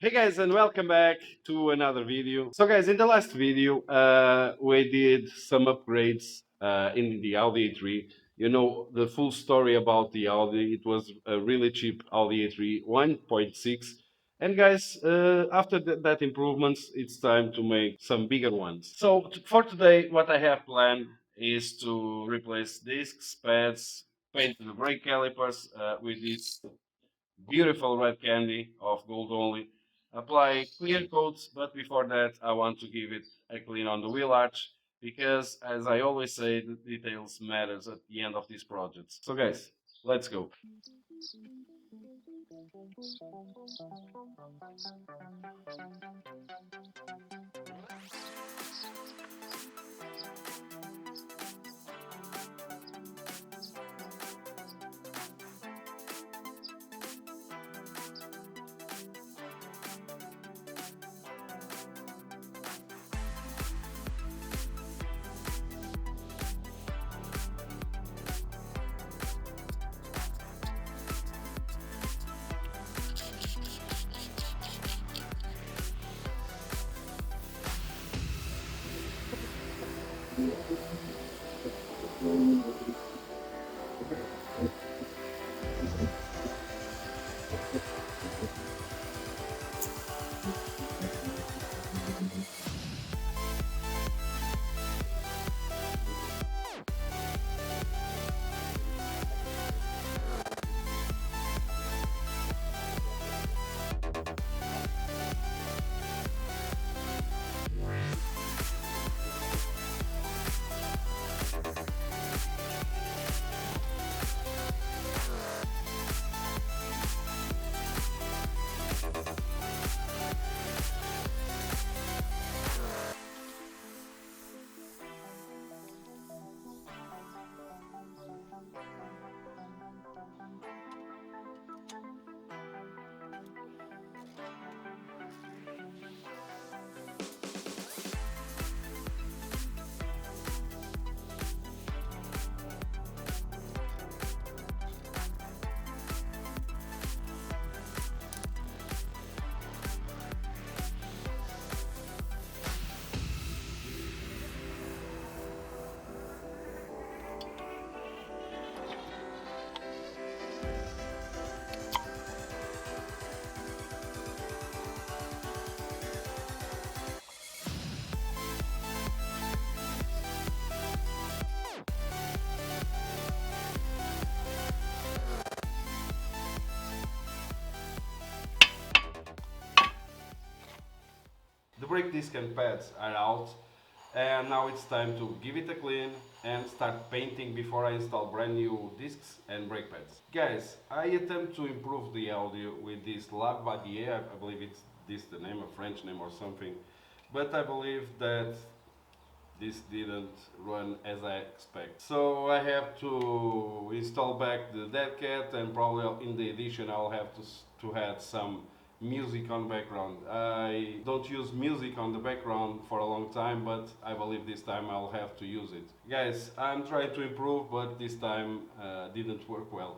Hey guys, and welcome back to another video. So guys, in the last video, we did some upgrades in the Audi A3. You know the full story about the Audi. It was a really cheap Audi A3 1.6. And guys, after that improvements, it's time to make some bigger ones. So for today, what I have planned is to replace discs, pads, paint the brake calipers with this beautiful red candy of gold only. Apply clear coats, but before that I want to give it a clean on the wheel arch because as I always say, the details matters at the end of these projects. So guys, let's go. The brake disc and pads are out, and now it's time to give it a clean and start painting before I install brand new discs and brake pads. Guys, I attempt to improve the audio with this Audi, I believe it's this the name, a French name or something, but I believe that this didn't run as I expect. So I have to install back the dead cat, and probably in the edition I'll have to add some music on background. I don't use music on the background for a long time, but I believe this time I'll have to use it. Guys, I'm trying to improve, but this time didn't work well.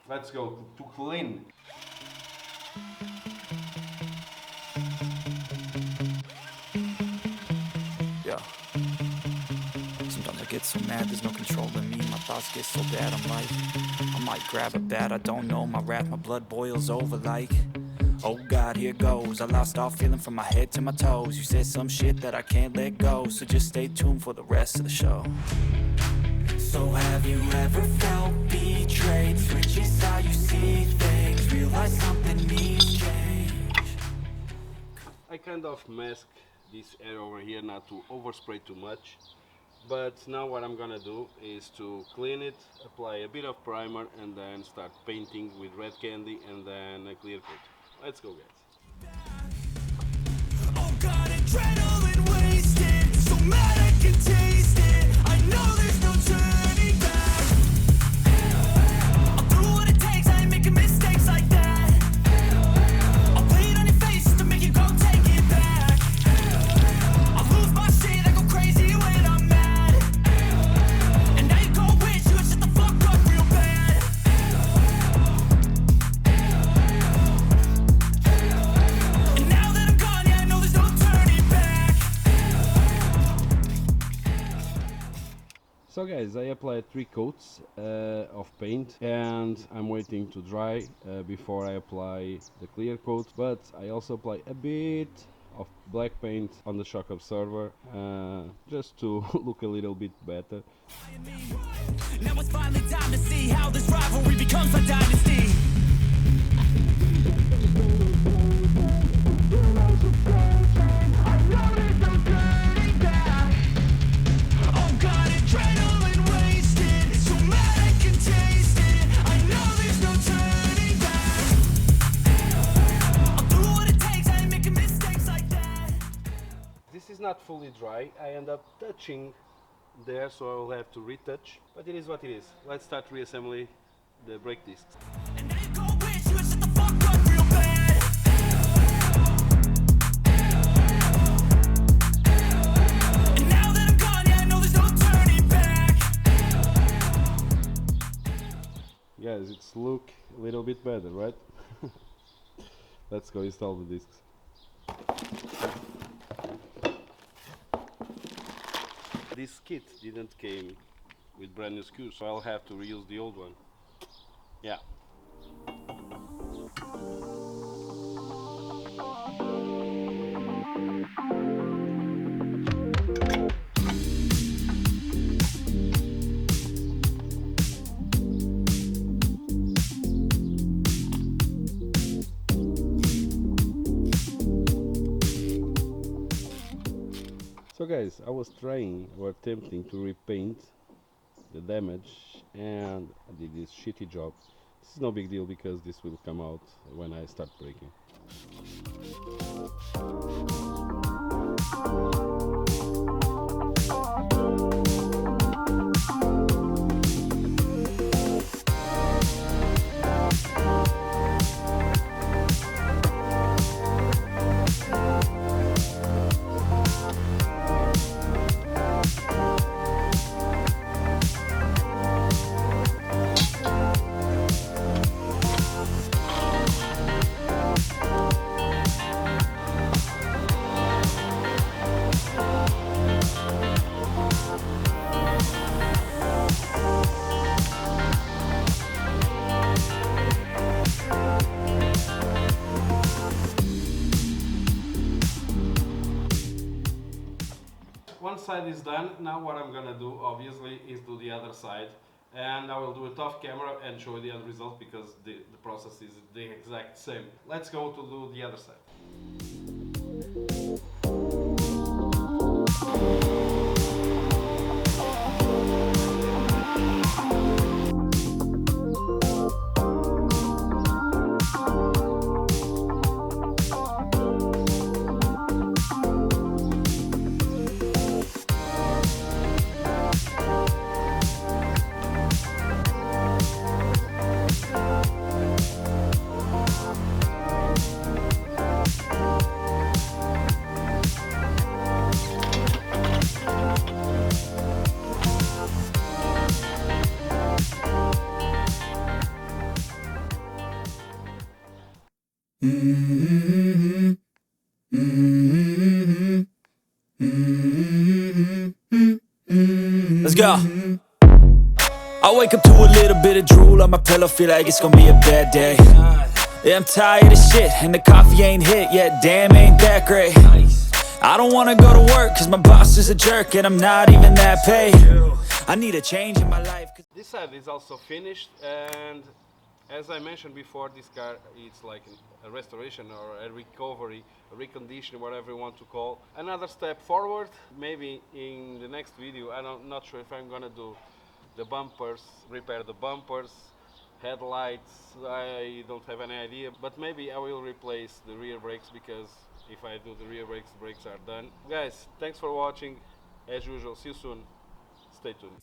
Let's go to clean. Yeah. Sometimes I get so mad, there's no controlling me. My thoughts get so bad, I'm like, I might grab a bat, I don't know. My wrath, my blood boils over like, oh God, here goes. I lost all feeling from my head to my toes. You said some shit that I can't let go, so just stay tuned for the rest of the show. So have you ever felt betrayed? Switches how you see things, realize something needs change. I kind of mask this area over here not to overspray too much, but now what I'm gonna do is to clean it, apply a bit of primer, and then start painting with red candy and then a clear coat. Let's go, guys. Oh God, adrenaline wasted, so mad I can taste it. I know there's no turning back. I'll do what it takes, I ain't making mistakes like that. I'll play it on your face just to make you go take it back. I'll lose my shit, I go crazy when I'm mad. And now you go wish you would shut the fuck up real bad. And now So guys, I applied 3 coats of paint and I'm waiting to dry before I apply the clear coat, but I also apply a bit of black paint on the shock absorber just to look a little bit better. Now it's finally time to see how this rivalry becomes a dynasty. This is not fully dry. I end up touching there, so I will have to retouch. But it is what it is. Let's start reassembly the brake discs. Guys, it's look a little bit better, right? Let's go install the discs. This kit didn't came with brand new screws, so I'll have to reuse the old one. Yeah. So guys, I was trying or attempting to repaint the damage and I did this shitty job. This is no big deal because this will come out when I start braking. One side is done. Now what I'm gonna do obviously is do the other side, and I will do it off camera and show you the end result because the process is the exact same. Let's go to do the other side. Let's go. I wake up to a little bit of drool on my pillow, feel like it's gonna be a bad day. Yeah, I'm tired of shit, and the coffee ain't hit yet, damn, ain't that great. I don't wanna go to work, cause my boss is a jerk, and I'm not even that paid. I need a change in my life. This side is also finished, and as I mentioned before, this car it's like a restoration or a recovery, a reconditioning, whatever you want to call. Another step forward. Maybe in the next video, I'm not sure if I'm gonna do the bumpers, repair the bumpers, headlights, I don't have any idea, but maybe I will replace the rear brakes because if I do the rear brakes, the brakes are done. Guys, thanks for watching. As usual, see you soon. Stay tuned.